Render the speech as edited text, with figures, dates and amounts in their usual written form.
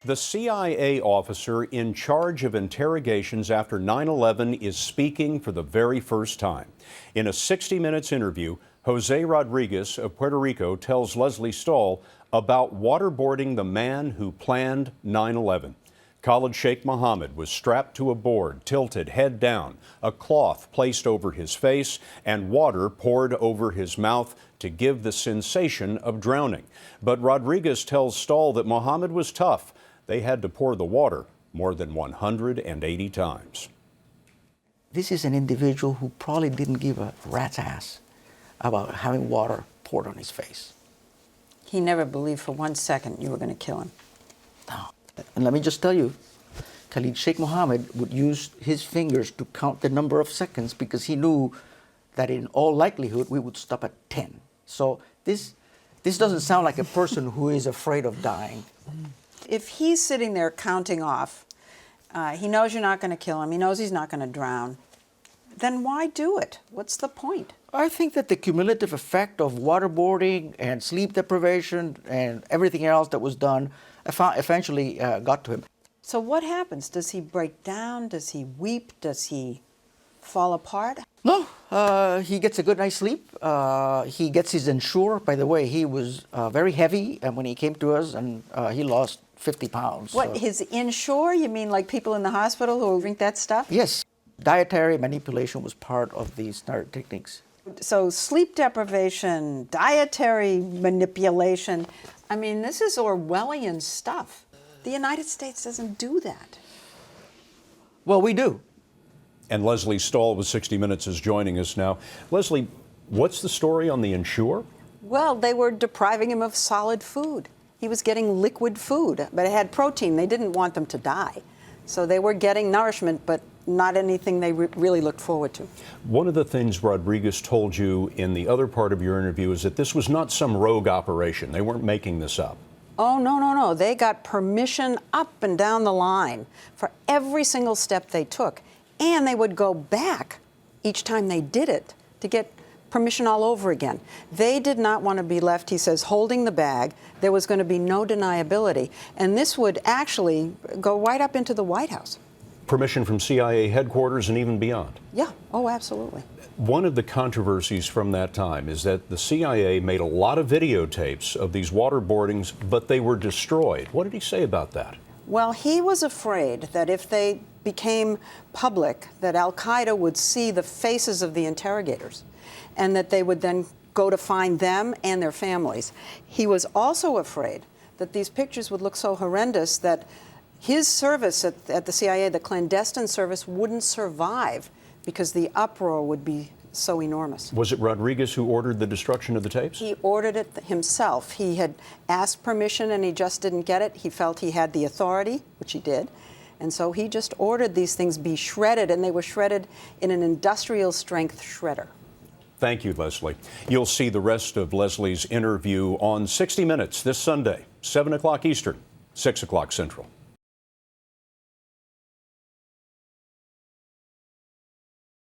The CIA officer in charge of interrogations after 9/11 is speaking for the very first time. In a 60 Minutes interview, Jose Rodriguez of Puerto Rico tells Lesley Stahl about waterboarding the man who planned 9/11. Khalid Sheik Mohammed was strapped to a board, tilted head down, a cloth placed over his face, and water poured over his mouth to give the sensation of drowning. But Rodriguez tells Stahl that Mohammed was tough. They had to pour the water more than 180 times. This is an individual who probably didn't give a rat's ass about having water poured on his face. He never believed for 1 second you were going to kill him. No. And let me just tell you, Khalid Sheik Mohammed would use his fingers to count the number of seconds because he knew that in all likelihood we would stop at 10. So this doesn't sound like a person who is afraid of dying. If he's sitting there counting off, he knows you're not going to kill him, he knows he's not going to drown, then why do it? What's the point? I think that the cumulative effect of waterboarding and sleep deprivation and everything else that was done eventually got to him. So what happens? Does he break down? Does he weep? Does he fall apart? No, he gets a good night's sleep. He gets his insure. By the way, he was very heavy when he came to us, and he lost 50 pounds. What, his insure? You mean like people in the hospital who drink that stuff? Yes. Dietary manipulation was part of these techniques. So sleep deprivation, dietary manipulation, I mean, this is Orwellian stuff. The United States doesn't do that. Well, we do. And Lesley Stahl with 60 Minutes is joining us now. Lesley, what's the story on the insure? Well, they were depriving him of solid food. He was getting liquid food, but it had protein. They didn't want them to die. So they were getting nourishment, but not anything they really looked forward to. One of the things Rodriguez told you in the other part of your interview is that this was not some rogue operation. They weren't making this up. Oh, no. They got permission up and down the line for every single step they took. And they would go back each time they did it to get permission all over again. They did not want to be left, he says, holding the bag. There was going to be no deniability. And this would actually go right up into the White House. Permission from CIA headquarters and even beyond. Yeah, oh, absolutely. One of the controversies from that time is that the CIA made a lot of videotapes of these waterboardings, but they were destroyed. What did he say about that? Well, he was afraid that if they became public, that Al-Qaeda would see the faces of the interrogators and that they would then go to find them and their families. He was also afraid that these pictures would look so horrendous that his service at the CIA, the clandestine service, wouldn't survive because the uproar would be so enormous. Was it Rodriguez who ordered the destruction of the tapes? He ordered it himself. He had asked permission and he just didn't get it. He felt he had the authority, which he did. And so he just ordered these things be shredded, and they were shredded in an industrial strength shredder. Thank you, Lesley. You'll see the rest of Lesley's interview on 60 Minutes this Sunday, 7 o'clock Eastern, 6 o'clock Central.